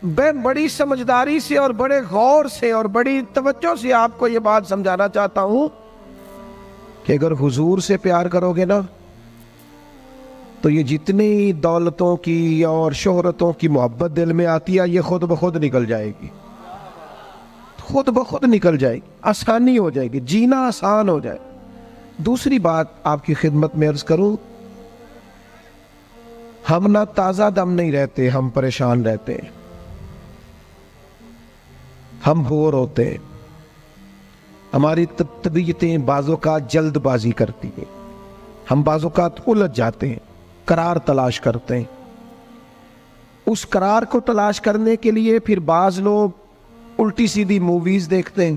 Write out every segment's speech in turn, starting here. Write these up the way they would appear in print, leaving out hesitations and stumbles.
میں بڑی سمجھداری سے اور بڑے غور سے اور بڑی توجہ سے آپ کو یہ بات سمجھانا چاہتا ہوں کہ اگر حضور سے پیار کرو گے نا تو یہ جتنی دولتوں کی اور شہرتوں کی محبت دل میں آتی ہے یہ خود بخود نکل جائے گی، خود بخود نکل جائے گی، آسانی ہو جائے گی، جینا آسان ہو جائے۔ دوسری بات آپ کی خدمت میں عرض کروں، ہم نہ تازہ دم نہیں رہتے، ہم پریشان رہتے ہیں، ہم بور ہوتے ہیں، ہماری طبیعتیں بعض اوقات جلد بازی کرتی ہیں، ہم بعض اوقات الجھ جاتے ہیں، قرار تلاش کرتے ہیں۔ اس قرار کو تلاش کرنے کے لیے پھر بعض لوگ الٹی سیدھی موویز دیکھتے ہیں،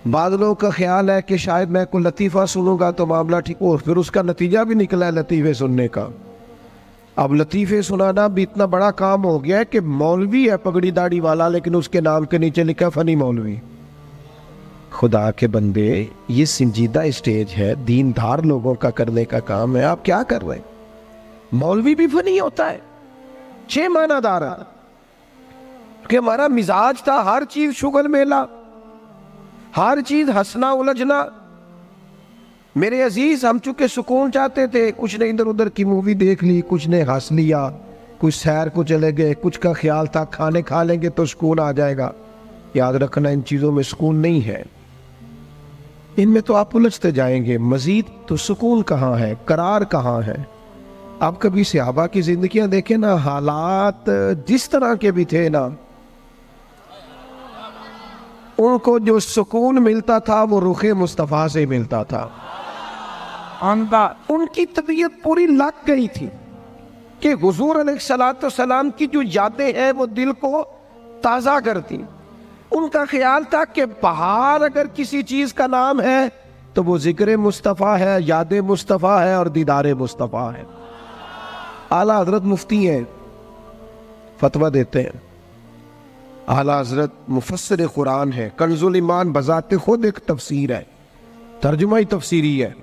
بعض لوگوں کا خیال ہے کہ شاید میں کوئی لطیفہ سنوں گا تو معاملہ ٹھیک ہو، پھر اس کا نتیجہ بھی نکلا ہے لطیفے سننے کا۔ اب لطیفے سنانا بھی اتنا بڑا کام ہو گیا ہے کہ مولوی ہے پگڑی داڑھی والا لیکن اس کے نام کے نیچے لکھا فنی مولوی۔ خدا کے بندے، یہ سنجیدہ اسٹیج ہے، دیندار لوگوں کا کرنے کا کام ہے، آپ کیا کر رہے ہیں؟ مولوی بھی فنی ہوتا ہے، 6 معنی دار ہے کہ ہمارا مزاج تھا ہر چیز شغل میلہ، ہر چیز ہنسنا الجھنا۔ میرے عزیز، ہم چونکہ سکون چاہتے تھے، کچھ نے ادھر ادھر کی مووی دیکھ لی، کچھ نے ہنس لیا، کچھ سیر کو چلے گئے، کچھ کا خیال تھا کھانے کھا لیں گے تو سکون آ جائے گا۔ یاد رکھنا ان چیزوں میں سکون نہیں ہے، ان میں تو آپ الجھتے جائیں گے، مزید تو سکون کہاں ہے، قرار کہاں ہے؟ آپ کبھی صحابہ کی زندگیاں دیکھیں نا، حالات جس طرح کے بھی تھے نا، ان کو جو سکون ملتا تھا وہ رخ مصطفیٰ سے ملتا تھا۔ ان کی طبیعت پوری لگ گئی تھی کہ حضور علیہ السلام کی جو یادیں ہیں وہ دل کو تازہ کرتی۔ ان کا خیال تھا کہ بہار اگر کسی چیز کا نام ہے تو وہ ذکر مصطفیٰ ہے، یاد مصطفیٰ ہے اور دیدار مصطفیٰ ہے۔ اعلیٰ حضرت مفتی ہیں، فتویٰ دیتے ہیں، اعلیٰ حضرت مفسر قرآن ہے، کنز الایمان بذات خود ایک تفسیر ہے، ترجمہ ہی تفسیری ہے۔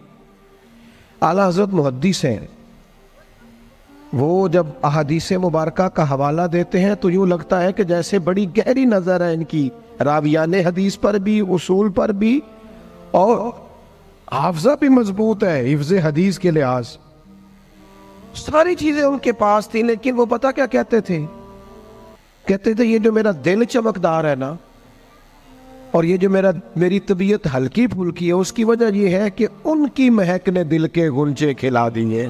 اعلیٰ حضرت محدث ہیں، وہ جب احادیث مبارکہ کا حوالہ دیتے ہیں تو یوں لگتا ہے کہ جیسے بڑی گہری نظر ہے ان کی، راویان حدیث پر بھی، اصول پر بھی، اور حافظہ بھی مضبوط ہے حفظ حدیث کے لحاظ، ساری چیزیں ان کے پاس تھیں۔ لیکن وہ پتہ کیا کہتے تھے؟ کہتے تھے یہ جو میرا دل چمکدار ہے نا، اور یہ جو میری طبیعت ہلکی پھلکی ہے، اس کی وجہ یہ ہے کہ ان کی مہک نے دل کے غنچے کھلا دیے۔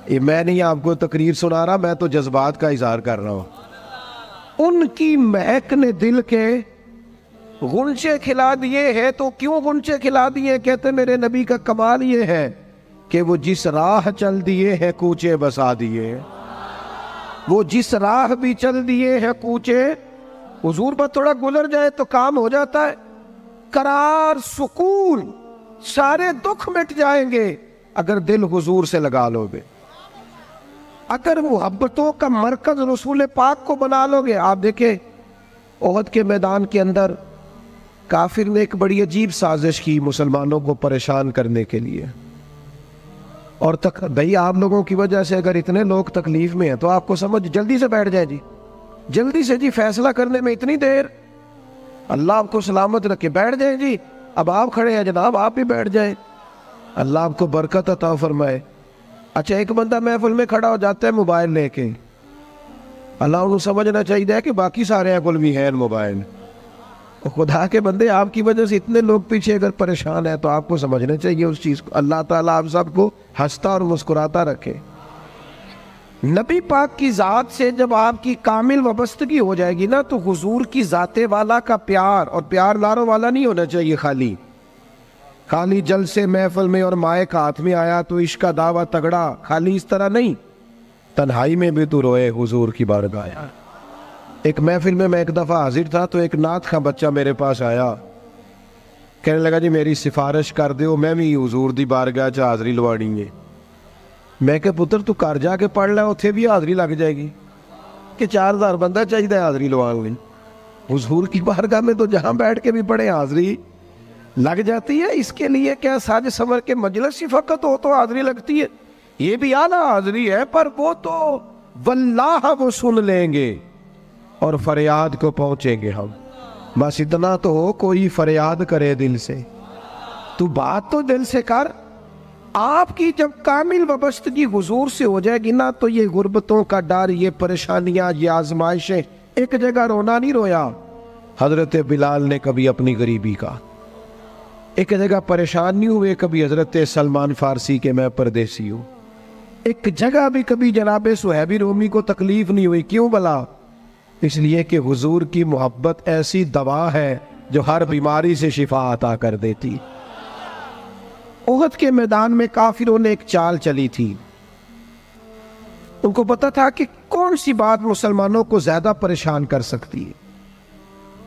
یہ میں نہیں آپ کو تقریر سنا رہا، میں تو جذبات کا اظہار کر رہا ہوں۔ ان کی مہک نے دل کے غنچے کھلا دیے ہیں۔ تو کیوں غنچے کھلا دیے؟ کہتے میرے نبی کا کمال یہ ہے کہ وہ جس راہ چل دیے ہیں کوچے بسا دیے، وہ جس راہ بھی چل دیے ہیں کوچے، حضور پر تھوڑا گزر جائے تو کام ہو جاتا ہے۔ قرار، سکون، سارے دکھ مٹ جائیں گے اگر دل حضور سے لگا لو گے، اگر محبتوں کا مرکز رسول پاک کو بنا لو گے۔ آپ دیکھیں احد کے میدان کے اندر کافر نے ایک بڑی عجیب سازش کی مسلمانوں کو پریشان کرنے کے لیے، اور بھئی آپ لوگوں کی وجہ سے اگر اتنے لوگ تکلیف میں ہیں تو آپ کو سمجھ جلدی سے بیٹھ جائیں جی، جلدی سے جی، فیصلہ کرنے میں اتنی دیر، اللہ آپ کو سلامت رکھے، بیٹھ جائیں جی، اب آپ کھڑے ہیں جناب، آپ بھی بیٹھ جائیں، اللہ آپ کو برکت عطا فرمائے۔ اچھا، ایک بندہ محفل میں کھڑا ہو جاتا ہے موبائل لے کے، اللہ انہوں سمجھنا چاہیے کہ باقی سارے کل بھی ہیں موبائل۔ خدا کے بندے، آپ کی وجہ سے اتنے لوگ پیچھے اگر پریشان ہیں تو آپ کو سمجھنا چاہیے اس چیز کو۔ اللہ تعالیٰ آپ سب کو ہنستا اور مسکراتا رکھے۔ نبی پاک کی ذات سے جب آپ کی کامل وابستگی ہو جائے گی نا تو حضور کی ذات والا کا پیار، اور پیار لاروں والا نہیں ہونا چاہیے، خالی جلسے محفل میں اور مائک ہاتھ میں آیا تو عشق کا دعویٰ تگڑا، خالی اس طرح نہیں، تنہائی میں بھی تو روئے حضور کی بارگاہ۔ ایک محفل میں ایک دفعہ حاضر تھا تو ایک نعت خواں بچہ میرے پاس آیا، کہنے لگا جی میری سفارش کر دیو، میں بھی حضور دی بارگاہ چ حاضری لوانی ہے۔ میں کہ پتر تو کر جا کے پڑھ لیا، اتھے بھی حاضری لگ جائے گی کہ 4000 بندہ چاہیے حاضری لوان لی۔ حضور کی بارگاہ میں تو جہاں بیٹھ کے بھی پڑھے حاضری لگ جاتی ہے۔ اس کے لیے کیا ساج سمر کے مجلس ہی فقط ہو تو حاضری لگتی ہے؟ یہ بھی اعلیٰ حاضری ہے، پر وہ تو واللہ وہ سن لیں گے اور فریاد کو پہنچیں گے ہم. بس اتنا تو ہو کوئی فریاد کرے دل سے. تو بات تو دل سے کر. آپ کی جب کامل وابستگی حضور سے ہو جائے گی نا تو یہ غربتوں کا ڈر، یہ پریشانیاں، یہ آزمائشیں، ایک جگہ رونا نہیں رویا. حضرت بلال نے کبھی اپنی غریبی کا، ایک جگہ پریشان نہیں ہوئے کبھی حضرت سلمان فارسی کے میں پردیسی ہوں. ایک جگہ بھی کبھی جناب صہیب رومی کو تکلیف نہیں ہوئی. کیوں بلا؟ اس لیے کہ حضور کی محبت ایسی دوا ہے جو ہر بیماری سے شفا عطا کر دیتی. احد کے میدان میں کافروں نے ایک چال چلی تھی. ان کو پتا تھا کہ کون سی بات مسلمانوں کو زیادہ پریشان کر سکتی ہے.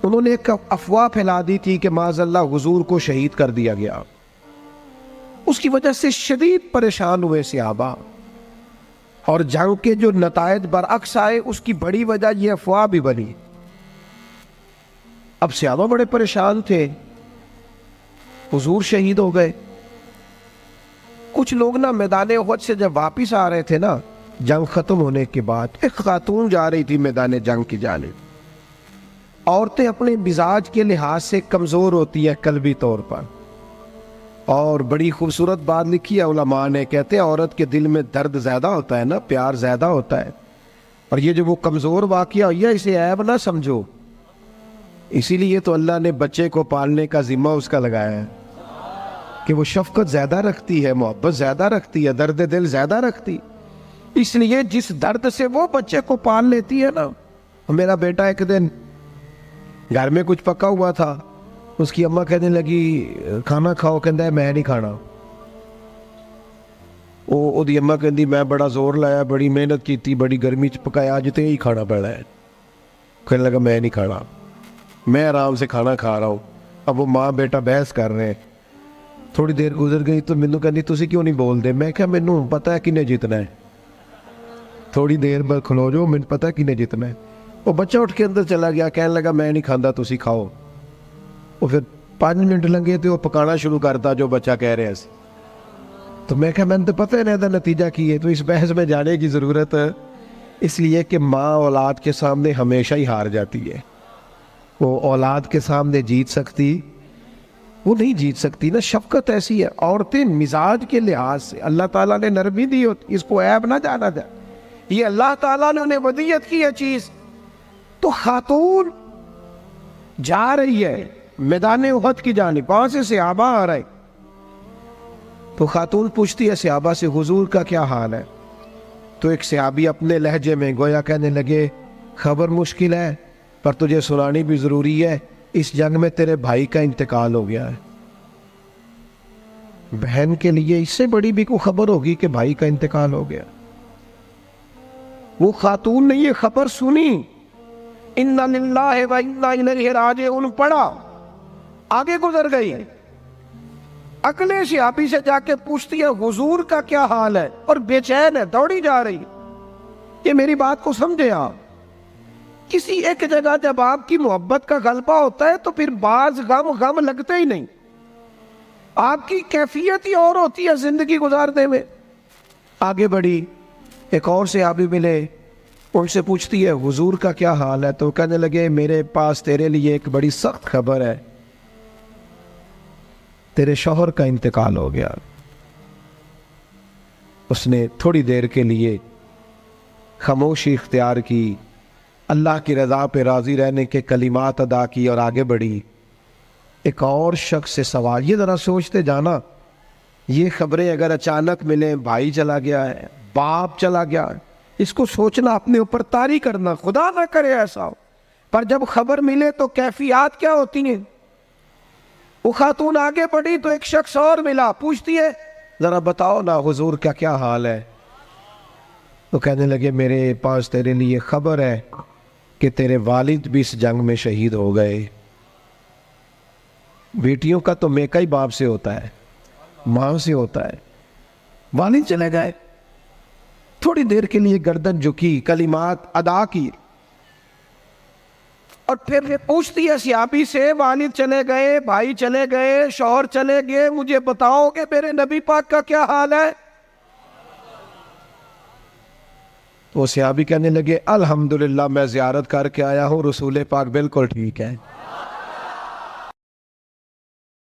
انہوں نے ایک افواہ پھیلا دی تھی کہ معاذ اللہ حضور کو شہید کر دیا گیا. اس کی وجہ سے شدید پریشان ہوئے صحابہ، اور جنگ کے جو نتائج برعکس آئے اس کی بڑی وجہ یہ افواہ بھی بنی. اب صحابہ بڑے پریشان تھے، حضور شہید ہو گئے. کچھ لوگ نا میدان احد سے جب واپس آ رہے تھے نا جنگ ختم ہونے کے بعد، ایک خاتون جا رہی تھی میدان جنگ کی جانب. عورتیں اپنے مزاج کے لحاظ سے کمزور ہوتی ہیں قلبی طور پر، اور بڑی خوبصورت بات لکھی ہے علماء نے. کہتے ہیں عورت کے دل میں درد زیادہ ہوتا ہے نا، پیار زیادہ ہوتا ہے، اور یہ جو وہ کمزور واقعہ ہوئی ہے اسے عیب نہ سمجھو. اسی لیے تو اللہ نے بچے کو پالنے کا ذمہ اس کا لگایا ہے کہ وہ شفقت زیادہ رکھتی ہے، محبت زیادہ رکھتی ہے، درد دل زیادہ رکھتی. اس لیے جس درد سے وہ بچے کو پال لیتی ہے نا. میرا بیٹا ایک دن گھر میں کچھ پکا ہوا تھا، اس کی اماں کہنے لگی کھانا کھاؤ، کہندا ہے میں نہیں کھانا. وہ دی اماں کہندی میں بڑا زور لایا، بڑی محنت کیتی، بڑی گرمی چ پکایا، اج تے ہی کھانا پڑا ہے. کہنے لگا میں نہیں کھانا، میں آرام سے کھانا کھا رہا ہوں. اب وہ ماں بیٹا بحث کر رہے ہیں. تھوڑی دیر گزر گئی تو مینوں کہندی تسی کیوں نہیں بول دے؟ میں کہا مینوں پتہ ہے کنے جیتنا ہے، تھوڑی دیر بعد کھلو جو، مینوں پتہ ہے کنے جیتنا ہے. وہ بچہ اٹھ کے اندر چلا گیا، کہنے لگا میں نہیں کھاندا تسی کھاؤ. وہ پھر 5 منٹ لنگے تو وہ پکانا شروع کرتا جو بچہ کہہ رہے سی. تو میں کہا میں نے تو پتہ ہے نا دا نتیجہ کی ہے، تو اس بحث میں جانے کی ضرورت ہے. اس لیے کہ ماں اولاد کے سامنے ہمیشہ ہی ہار جاتی ہے. وہ اولاد کے سامنے جیت سکتی، وہ نہیں جیت سکتی نا. شفقت ایسی ہے. عورتیں مزاج کے لحاظ سے اللہ تعالیٰ نے نرمی دی ہوتی، اس کو عیب نہ جانا جائے. یہ اللہ تعالیٰ نے انہیں ودیت کی ہے چیز. تو خاتون جا رہی ہے میدان احد کی جانب، وہاں سے صحابہ آ رہے. تو خاتون پوچھتی ہے صحابہ سے حضور کا کیا حال ہے؟ تو ایک صحابی اپنے لہجے میں گویا کہنے لگے خبر مشکل ہے پر تجھے سنانی بھی ضروری ہے، اس جنگ میں تیرے بھائی کا انتقال ہو گیا ہے. بہن کے لیے اس سے بڑی بھی کوئی خبر ہوگی کہ بھائی کا انتقال ہو گیا. وہ خاتون نے یہ خبر سنی، اِنَّا لِلَّهِ وَإِنَّا إِلَيْهِ رَاجِعُونَ پڑھا، آگے گزر گئی. اگلے صحابی سے جا کے پوچھتی ہے حضور کا کیا حال ہے، اور بے چین ہے، دوڑی جا رہی. یہ میری بات کو سمجھے آپ. کسی ایک جگہ جب آپ کی محبت کا غلبہ ہوتا ہے تو پھر بعض غم لگتے ہی نہیں. آپ کی کیفیت ہی اور ہوتی ہے زندگی گزارنے میں. آگے بڑھی، ایک اور صحابی ملے، ان سے پوچھتی ہے حضور کا کیا حال ہے. تو کہنے لگے میرے پاس تیرے لیے ایک بڑی سخت خبر ہے، تیرے شوہر کا انتقال ہو گیا. اس نے تھوڑی دیر کے لیے خاموشی اختیار کی، اللہ کی رضا پہ راضی رہنے کے کلمات ادا کی اور آگے بڑھی. ایک اور شخص سے سوال، یہ ذرا سوچتے جانا، یہ خبریں اگر اچانک ملیں، بھائی چلا گیا ہے، باپ چلا گیا ہے، اس کو سوچنا، اپنے اوپر طاری کرنا، خدا نہ کرے ایسا ہو. پر جب خبر ملے تو کیفیات کیا ہوتی ہیں. وہ خاتون آگے بڑھی تو ایک شخص اور ملا، پوچھتی ہے ذرا بتاؤ نا حضور کا کیا حال ہے. تو کہنے لگے میرے پاس تیرے لیے خبر ہے کہ تیرے والد بھی اس جنگ میں شہید ہو گئے. بیٹیوں کا تو میکا ہی باپ سے ہوتا ہے، ماں سے ہوتا ہے. والد چلے گئے. تھوڑی دیر کے لیے گردن جھکی، کلمات ادا کی، اور پھر پوچھتی ہے صحابی سے والد چلے گئے، بھائی چلے گئے، شوہر چلے گئے، مجھے بتاؤ کہ میرے نبی پاک کا کیا حال ہے. وہ صحابی کہنے لگے الحمدللہ میں زیارت کر کے آیا ہوں، رسول پاک بالکل ٹھیک ہے.